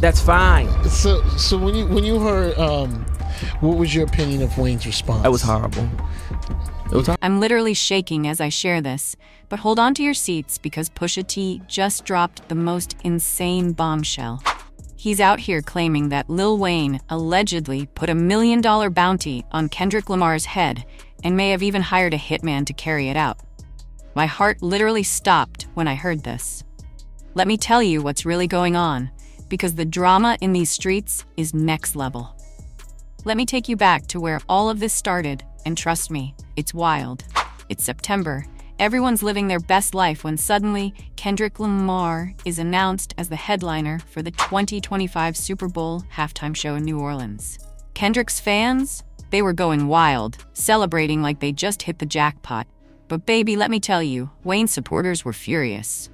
That's fine. So when you heard, what was your opinion of Wayne's response? That was horrible. I'm literally shaking as I share this, but hold on to your seats because Pusha T just dropped the most insane bombshell. He's out here claiming that Lil Wayne allegedly put $1 million bounty on Kendrick Lamar's head and may have even hired a hitman to carry it out. My heart literally stopped when I heard this. Let me tell you what's really going on, because the drama in these streets is next level. Let me take you back to where all of this started, and trust me, it's wild. It's September. Everyone's living their best life when suddenly Kendrick Lamar is announced as the headliner for the 2025 Super Bowl halftime show in New Orleans. Kendrick's fans, they were going wild, celebrating like they just hit the jackpot. But baby, let me tell you, Wayne's supporters were furious.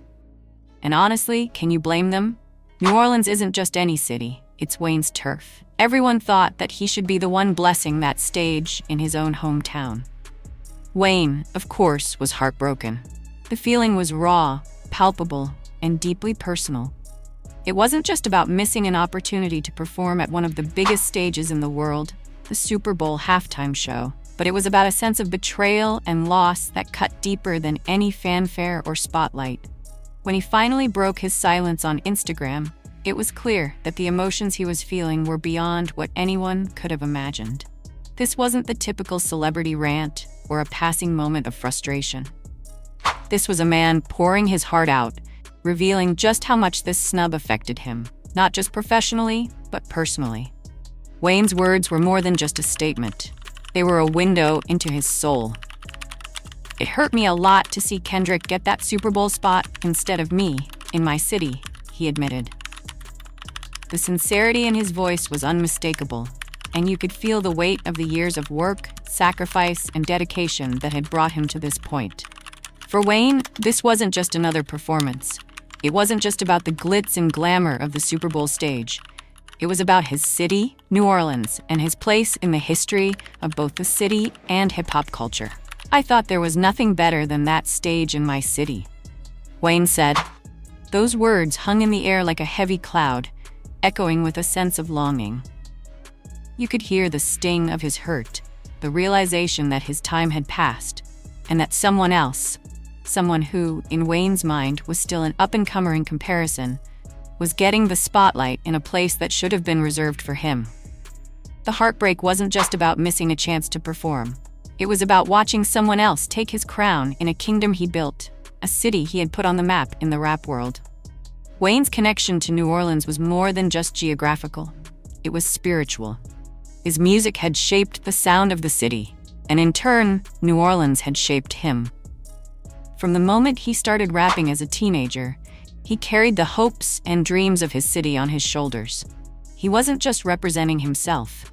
And honestly, can you blame them? New Orleans isn't just any city, it's Wayne's turf. Everyone thought that he should be the one blessing that stage in his own hometown. Wayne, of course, was heartbroken. The feeling was raw, palpable, and deeply personal. It wasn't just about missing an opportunity to perform at one of the biggest stages in the world, the Super Bowl halftime show, but it was about a sense of betrayal and loss that cut deeper than any fanfare or spotlight. When he finally broke his silence on Instagram, it was clear that the emotions he was feeling were beyond what anyone could have imagined. This wasn't the typical celebrity rant or a passing moment of frustration. This was a man pouring his heart out, revealing just how much this snub affected him, not just professionally, but personally. Wayne's words were more than just a statement. They were a window into his soul. It hurt me a lot to see Kendrick get that Super Bowl spot instead of me, in my city, he admitted. The sincerity in his voice was unmistakable, and you could feel the weight of the years of work, sacrifice, and dedication that had brought him to this point. For Wayne, this wasn't just another performance. It wasn't just about the glitz and glamour of the Super Bowl stage. It was about his city, New Orleans, and his place in the history of both the city and hip-hop culture. I thought there was nothing better than that stage in my city, Wayne said. Those words hung in the air like a heavy cloud, echoing with a sense of longing. You could hear the sting of his hurt, the realization that his time had passed, and that someone else, someone who, in Wayne's mind, was still an up-and-comer in comparison, was getting the spotlight in a place that should have been reserved for him. The heartbreak wasn't just about missing a chance to perform. It was about watching someone else take his crown in a kingdom he built, a city he had put on the map in the rap world. Wayne's connection to New Orleans was more than just geographical. It was spiritual. His music had shaped the sound of the city, and in turn, New Orleans had shaped him. From the moment he started rapping as a teenager, he carried the hopes and dreams of his city on his shoulders. He wasn't just representing himself.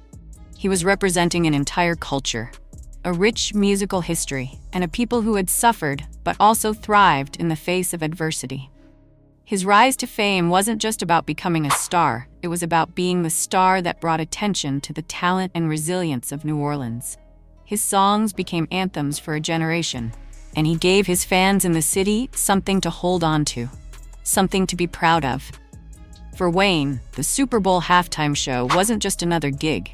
He was representing an entire culture, a rich musical history, and a people who had suffered but also thrived in the face of adversity. His rise to fame wasn't just about becoming a star, it was about being the star that brought attention to the talent and resilience of New Orleans. His songs became anthems for a generation, and he gave his fans in the city something to hold on to, something to be proud of. For Wayne, the Super Bowl halftime show wasn't just another gig.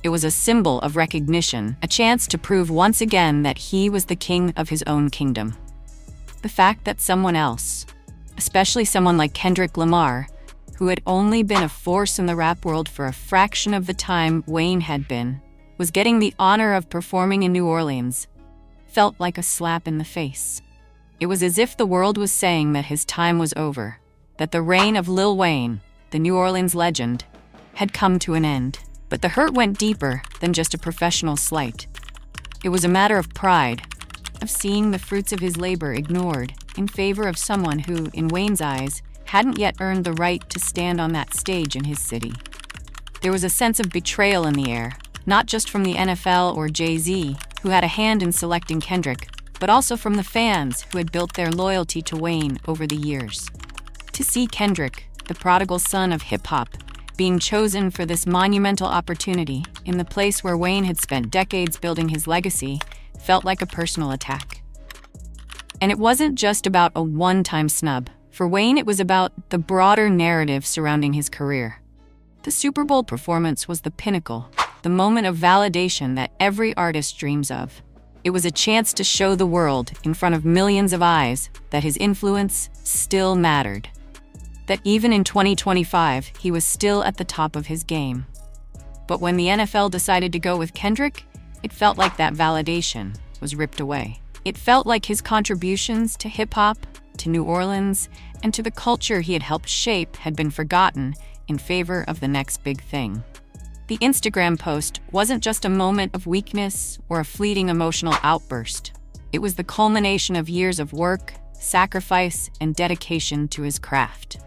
It was a symbol of recognition, a chance to prove once again that he was the king of his own kingdom. The fact that someone else, especially someone like Kendrick Lamar, who had only been a force in the rap world for a fraction of the time Wayne had been, was getting the honor of performing in New Orleans, felt like a slap in the face. It was as if the world was saying that his time was over, that the reign of Lil Wayne, the New Orleans legend, had come to an end. But the hurt went deeper than just a professional slight. It was a matter of pride, of seeing the fruits of his labor ignored in favor of someone who, in Wayne's eyes, hadn't yet earned the right to stand on that stage in his city. There was a sense of betrayal in the air, not just from the NFL or Jay-Z, who had a hand in selecting Kendrick, but also from the fans who had built their loyalty to Wayne over the years. To see Kendrick, the prodigal son of hip-hop, being chosen for this monumental opportunity in the place where Wayne had spent decades building his legacy felt like a personal attack. And it wasn't just about a one-time snub. For Wayne, it was about the broader narrative surrounding his career. The Super Bowl performance was the pinnacle, the moment of validation that every artist dreams of. It was a chance to show the world, in front of millions of eyes, that his influence still mattered. That even in 2025, he was still at the top of his game. But when the NFL decided to go with Kendrick, it felt like that validation was ripped away. It felt like his contributions to hip-hop, to New Orleans, and to the culture he had helped shape had been forgotten in favor of the next big thing. The Instagram post wasn't just a moment of weakness or a fleeting emotional outburst. It was the culmination of years of work, sacrifice, and dedication to his craft.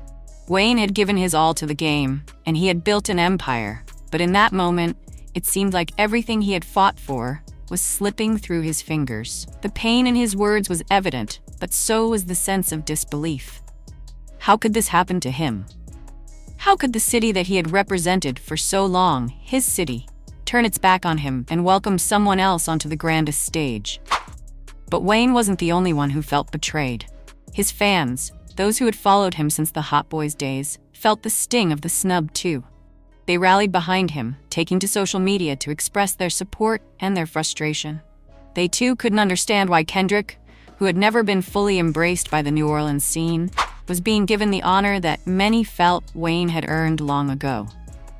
Wayne had given his all to the game, and he had built an empire. But in that moment, it seemed like everything he had fought for was slipping through his fingers. The pain in his words was evident, but so was the sense of disbelief. How could this happen to him? How could the city that he had represented for so long, his city, turn its back on him and welcome someone else onto the grandest stage? But Wayne wasn't the only one who felt betrayed. His fans, those who had followed him since the Hot Boys days, felt the sting of the snub too. They rallied behind him, taking to social media to express their support and their frustration. They too couldn't understand why Kendrick, who had never been fully embraced by the New Orleans scene, was being given the honor that many felt Wayne had earned long ago.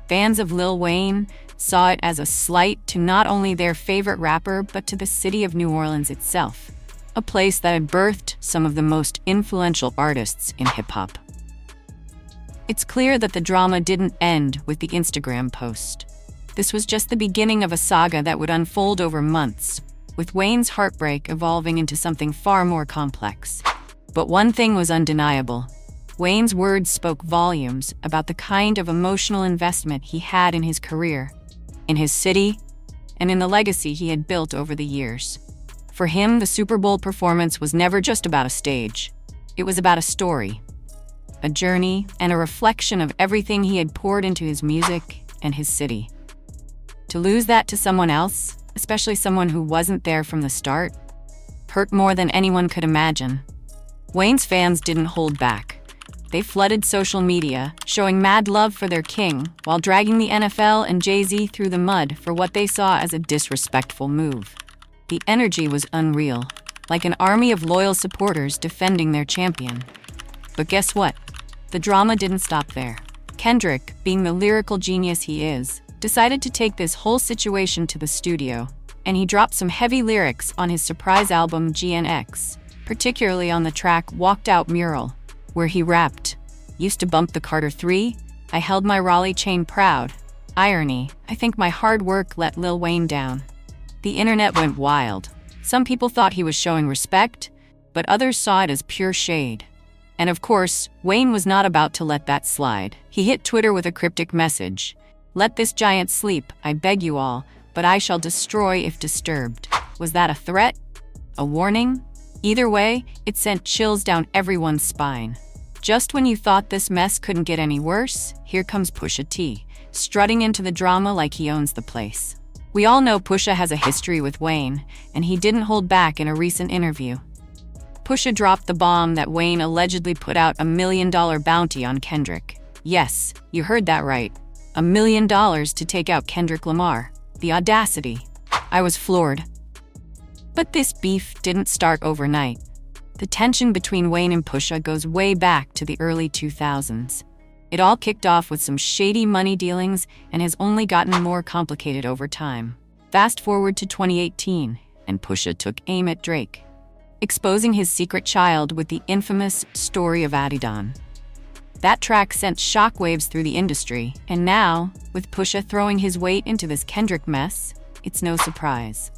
Fans of Lil Wayne saw it as a slight to not only their favorite rapper, but to the city of New Orleans itself, a place that had birthed some of the most influential artists in hip-hop. It's clear that the drama didn't end with the Instagram post. This was just the beginning of a saga that would unfold over months, with Wayne's heartbreak evolving into something far more complex. But one thing was undeniable. Wayne's words spoke volumes about the kind of emotional investment he had in his career, in his city, and in the legacy he had built over the years. For him, the Super Bowl performance was never just about a stage. It was about a story, a journey, and a reflection of everything he had poured into his music and his city. To lose that to someone else, especially someone who wasn't there from the start, hurt more than anyone could imagine. Wayne's fans didn't hold back. They flooded social media, showing mad love for their king, while dragging the NFL and Jay-Z through the mud for what they saw as a disrespectful move. The energy was unreal, like an army of loyal supporters defending their champion. But guess what? The drama didn't stop there. Kendrick, being the lyrical genius he is, decided to take this whole situation to the studio, and he dropped some heavy lyrics on his surprise album GNX, particularly on the track Walked Out Mural, where he rapped, "Used to bump the Carter 3, I held my Raleigh chain proud. Irony, I think my hard work let Lil Wayne down." The internet went wild. Some people thought he was showing respect, but others saw it as pure shade. And of course, Wayne was not about to let that slide. He hit Twitter with a cryptic message. "Let this giant sleep, I beg you all, but I shall destroy if disturbed." Was that a threat? A warning? Either way, it sent chills down everyone's spine. Just when you thought this mess couldn't get any worse, here comes Pusha T, strutting into the drama like he owns the place. We all know Pusha has a history with Wayne, and he didn't hold back in a recent interview. Pusha dropped the bomb that Wayne allegedly put out $1 million bounty on Kendrick. Yes, you heard that right. $1 million to take out Kendrick Lamar. The audacity. I was floored. But this beef didn't start overnight. The tension between Wayne and Pusha goes way back to the early 2000s. It all kicked off with some shady money dealings and has only gotten more complicated over time. Fast forward to 2018, and Pusha took aim at Drake, exposing his secret child with the infamous Story of Adidon. That track sent shockwaves through the industry, and now, with Pusha throwing his weight into this Kendrick mess, it's no surprise.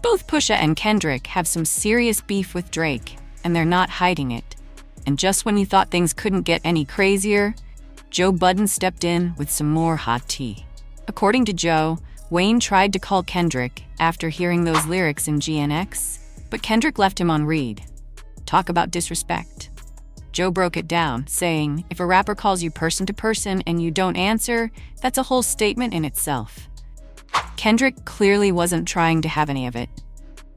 Both Pusha and Kendrick have some serious beef with Drake, and they're not hiding it. And just when you thought things couldn't get any crazier, Joe Budden stepped in with some more hot tea. According to Joe, Wayne tried to call Kendrick after hearing those lyrics in GNX, but Kendrick left him on read. Talk about disrespect. Joe broke it down, saying, if a rapper calls you person to person and you don't answer, that's a whole statement in itself. Kendrick clearly wasn't trying to have any of it.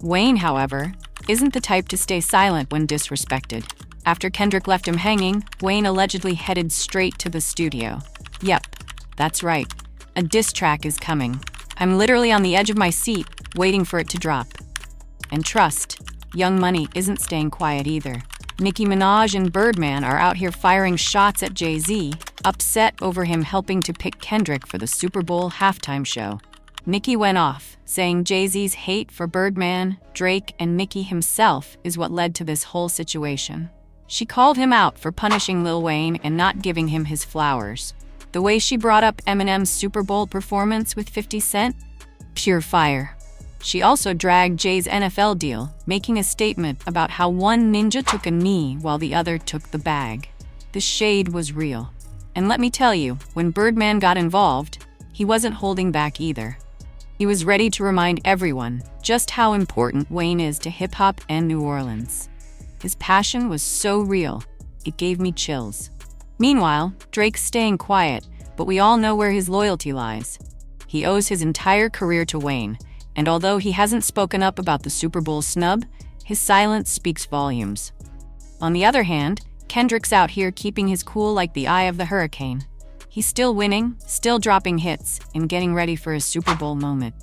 Wayne, however, isn't the type to stay silent when disrespected. After Kendrick left him hanging, Wayne allegedly headed straight to the studio. Yep, that's right. A diss track is coming. I'm literally on the edge of my seat, waiting for it to drop. And trust, Young Money isn't staying quiet either. Nicki Minaj and Birdman are out here firing shots at Jay-Z, upset over him helping to pick Kendrick for the Super Bowl halftime show. Nicki went off, saying Jay-Z's hate for Birdman, Drake, and Nicki himself is what led to this whole situation. She called him out for punishing Lil Wayne and not giving him his flowers. The way she brought up Eminem's Super Bowl performance with 50 Cent? Pure fire. She also dragged Jay's NFL deal, making a statement about how one ninja took a knee while the other took the bag. The shade was real. And let me tell you, when Birdman got involved, he wasn't holding back either. He was ready to remind everyone just how important Wayne is to hip-hop and New Orleans. His passion was so real, it gave me chills. Meanwhile, Drake's staying quiet, but we all know where his loyalty lies. He owes his entire career to Wayne, and although he hasn't spoken up about the Super Bowl snub, his silence speaks volumes. On the other hand, Kendrick's out here keeping his cool like the eye of the hurricane. He's still winning, still dropping hits, and getting ready for his Super Bowl moment.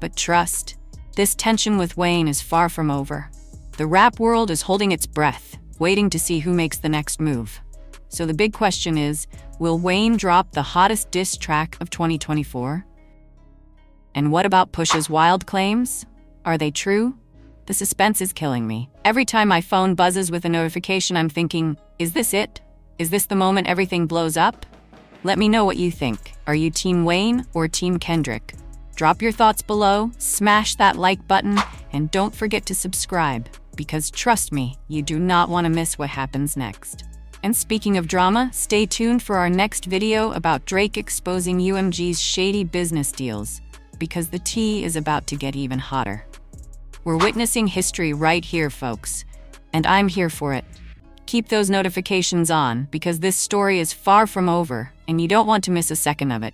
But trust, this tension with Wayne is far from over. The rap world is holding its breath, waiting to see who makes the next move. So the big question is, will Wayne drop the hottest diss track of 2024? And what about Pusha's wild claims? Are they true? The suspense is killing me. Every time my phone buzzes with a notification, I'm thinking, is this it? Is this the moment everything blows up? Let me know what you think. Are you Team Wayne or Team Kendrick? Drop your thoughts below, smash that like button, and don't forget to subscribe, because trust me, you do not want to miss what happens next. And speaking of drama, stay tuned for our next video about Drake exposing UMG's shady business deals, because the tea is about to get even hotter. We're witnessing history right here, folks, and I'm here for it. Keep those notifications on, because this story is far from over, and you don't want to miss a second of it.